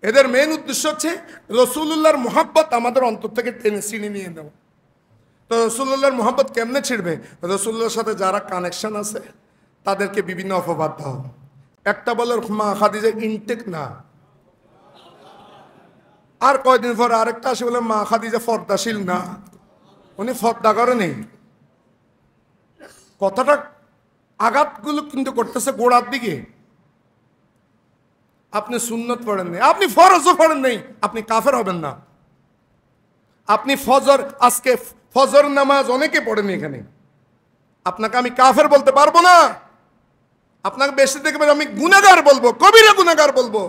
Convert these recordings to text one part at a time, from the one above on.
এদের মেইন উদ্দেশ্য হচ্ছে রসুলুল্লাহর মোহাব্বত আমাদের অন্তর থেকে টেনে ছিঁড়ে নিয়ে দেওয়া। তো রসুলুল্লাহর মোহাব্বত কেমনে ছিড়বে? রসুল্লাহর সাথে যারা কানেকশন আছে তাদেরকে বিভিন্ন অপবাদ দাও। একটা বলে মা খাদিজা ইনটেক না, আর কয়দিন পর আরেকটা আসে বলে মা খাদিজা পর্দাশীল না, উনি পর্দা করে নেই। কথাটা আঘাতগুলো কিন্তু করতেছে গোড়ার দিকে। আপনি সুন্নত পড়েন নাই, আপনি ফরজও পড়েন নাই, আপনি কাফের হবেন না। আপনি ফজর, আজকে ফজর নামাজ অনেকে পড়েনি এখানে, আপনাকে আমি কাফের বলতে পারবো না। আপনাকে বেশি দেখবেন আমি গুনাহগার বলবো, কবিরা গুনাহগার বলবো,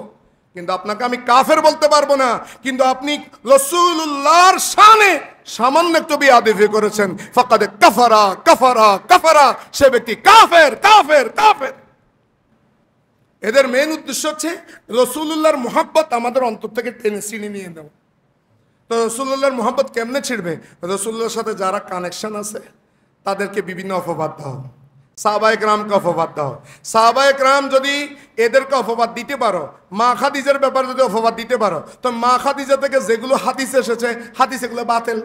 কিন্তু আপনাকে আমি কাফের বলতে পারবো না। কিন্তু আপনি রাসূলুল্লাহর শানে সামান্য একটু বেয়াদবি করেছেন, ফাকাদ কাফারা কাফারা কাফারা, সে ব্যক্তি কাফের কাফের কাফের। এদের মেইন উদ্দেশ্য হচ্ছে রাসূলুল্লাহর মোহাব্বত আমাদের অন্তর থেকে টেনে ছিঁড়ে নিয়ে দেওয়া। তো রাসূলুল্লাহর মোহাব্বত কেমনে ছিড়বে? রাসূলুল্লাহর সাথে যারা কানেকশন আছে তাদেরকে বিভিন্ন অপবাদ দাও। সাহাবায়ে কেরামকে অপবাদ দাও। সাহাবায়ে কেরাম যদি এদেরকে অপবাদ দিতে পারো, মা খাদিজার ব্যাপারে যদি অপবাদ দিতে পারো, তো মা খাদিজা থেকে যেগুলো হাদিস এসেছে হাদিস এগুলো বাতিল।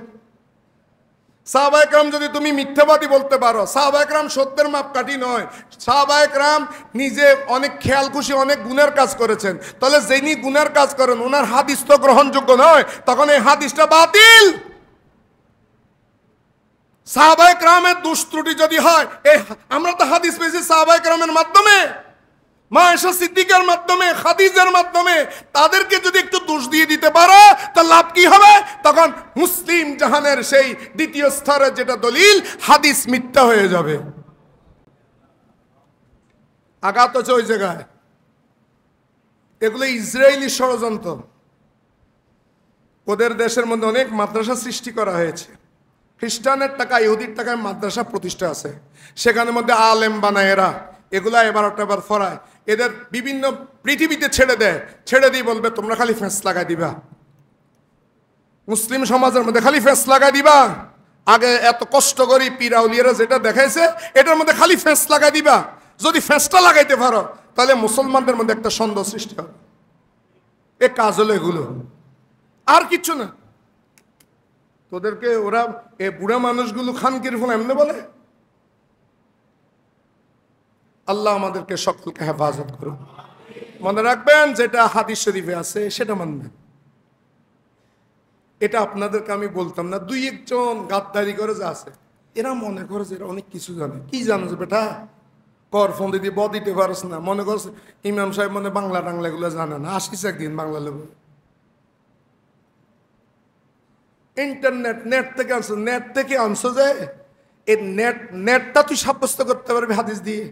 সাহাবায়ে কেরাম যদি তুমি মিথ্যাবাদী বলতে পারো, সাহাবায়ে কেরাম সত্যের মাপকাঠি নয়। সাহাবায়ে কেরাম নিজে অনেক খেয়াল খুশি অনেক গুনার কাজ করেছেন, তাহলে যিনি গুনার কাজ করেন ওনার হাদিস তো গ্রহণযোগ্য নয়, তখন এই হাদিসটা বাতিল। সাহাবায়ে কেরামের দোষ ত্রুটি যদি হয়, আমরা তো হাদিস পেয়েছি সাহাবায়ে কেরামের মাধ্যমে, মা আয়েশা সিদ্দিকার মাধ্যমে, খাদিজার মাধ্যমে। তাদেরকে যদি একটু দোষ দিয়ে দিতে পারো তা লাভ কি হবে? তখন মুসলিম জাহানের সেই দ্বিতীয় স্তরের যেটা দলিল, হাদিস মিথ্যা হয়ে যাবে। আঘাত হচ্ছে ওই জায়গায়। এগুলো ইসরায়েলি ষড়যন্ত্র। ওদের দেশের মধ্যে অনেক মাদ্রাসা সৃষ্টি করা হয়েছে, খ্রিস্টানের টাকা ইহুদির টাকায় মাদ্রাসা প্রতিষ্ঠা আছে, সেখানের মধ্যে আলেম বানায় এরা, এগুলা এবার ফরায়। এদের বিভিন্ন পৃথিবীতে ছেড়ে দেয়, ছেড়ে দিয়ে বলবে তোমরা খালি ফেঁস লাগাই দিবা, মুসলিম সমাজের মধ্যে খালি ফেঁস লাগাই দিবা। আগে এত কষ্ট করি পীরাউলিয়ারা যেটা দেখাইছে এটার মধ্যে খালি ফেঁস লাগাই দিবা। যদি ফেঁসটা লাগাইতে পারো তাহলে মুসলমানদের মধ্যে একটা সন্দেহ সৃষ্টি হবে। এ কাজ হলো এগুলো, আর কিচ্ছু না। তোদেরকে ওরা এ বুড়া মানুষগুলো খানকির ফোন এমনি বলে। আল্লাহ আমাদেরকে সকলকে হেফাজত করুন। মনে রাখবেন যেটা হাদিস শরীফে আছে সেটা মানবেন। এটা আপনাদেরকে আমি বলতাম না। দুই একজন গাদ্দারি করে যা আছে, এরা মনে করে যে এরা অনেক কিছু জানে। কি জানো যে বেটা, কর ফোন দিদি ব দিতে পারস না, মনে করছে ইমাম সাহেব মনে বাংলা টাংলা এগুলো জানে না, আসিস একদিন বাংলা লেবু। ইন্টারনেট, নেট থেকে আনছো, নেট থেকে আনছো যে এই নেটটা তুই সাব্যস্ত করতে পারবি হাদিস দিয়ে।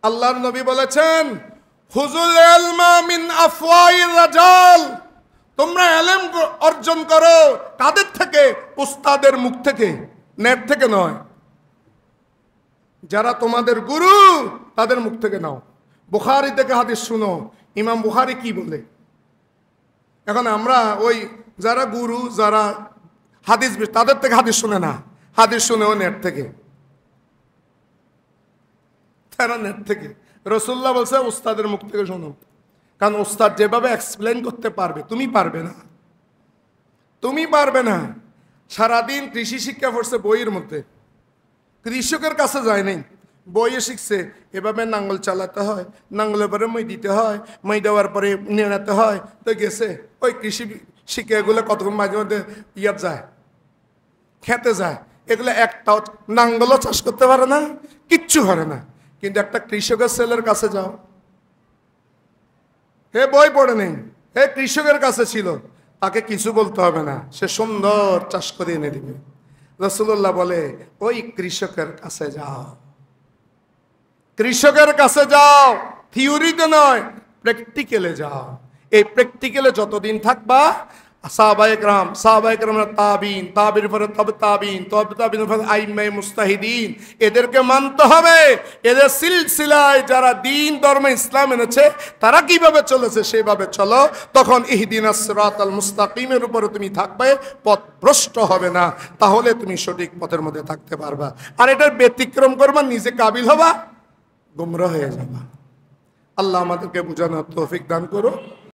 আল্লাহর নবী বলেছেন হুজুল ইলমা মিন আফওয়াইর রাজাল, তোমরা ইলম অর্জন করো কাদের থেকে? উস্তাদের মুখ থেকে, নেট থেকে নয়। যারা তোমাদের গুরু তাদের মুখ থেকে নাও। বুখারী থেকে হাদিস শুনো, ইমাম বুখারী কি বলে। এখন আমরা ওই যারা গুরু, যারা হাদিস তাদের থেকে হাদিস শুনে না, হাদিস শুনেও নেট থেকে, তারা নেট থেকে। রাসূলুল্লাহ বলছে উস্তাদের মুখ থেকে শোনো, কারণ উস্তাদ যেভাবে এক্সপ্লেন করতে পারবে তুমি পারবে না, তুমি পারবে না। সারাদিন কৃষি শিক্ষা পড়ছে বইয়ের মধ্যে, কৃষকের কাছে যায় নাই, বইয়ে শিখছে এভাবে নাঙ্গল চালাতে হয়, নাঙ্গলের পরে মই দিতে হয়, মই দেওয়ার পরে নেড়াতে হয়, তো গেছে ওই কৃষি শিক্ষা এগুলো কতক্ষণ মাঝে মধ্যে ইয়াত যায়, খেতে যায়, এগুলো একটাও নাঙ্গলও চাষ করতে পারে না, কিচ্ছু পারে না। কিন্তু একটা কৃষকের ছেলের কাছে যাও, হে বই পড়ে নেই, হে কৃষকের কাছে ছিল, তাকে কিছু বলতে হবে না, সে সুন্দর চাষ করে এনে দিবে। রাসূলুল্লাহ বলে ওই কৃষকের কাছে যাও, কৃষকের কাছে যাও, থিওরিতে নয় প্র্যাকটিক্যালে যাও। এই প্র্যাকটিক্যালে যতদিন থাকবা, সাহাবায়ে কেরামরা তাবিন, তাবির পরে তবে তাবিন, তবে তাবিনের পরে আইম্মায়ে মুজতাহিদিন, এদেরকে মানতে হবে। এদের সিলসিলায় যারা দ্বীন ধর্ম ইসলাম এনেছে তারা কিভাবে চলেছে সেভাবে চলো, তখন ইহদিনাস সিরাতাল মুস্তাকিমের উপরে তুমি থাকবে, পথ ভ্রষ্ট হবে না, তাহলে তুমি সঠিক পথের মধ্যে থাকতে পারবা। আর এটার ব্যতিক্রম করবা, নিজে কাবিল হবা, গুমরাহ হয়ে যাবা। আল্লাহ আমাদেরকে বুঝানোর তৌফিক দান করো।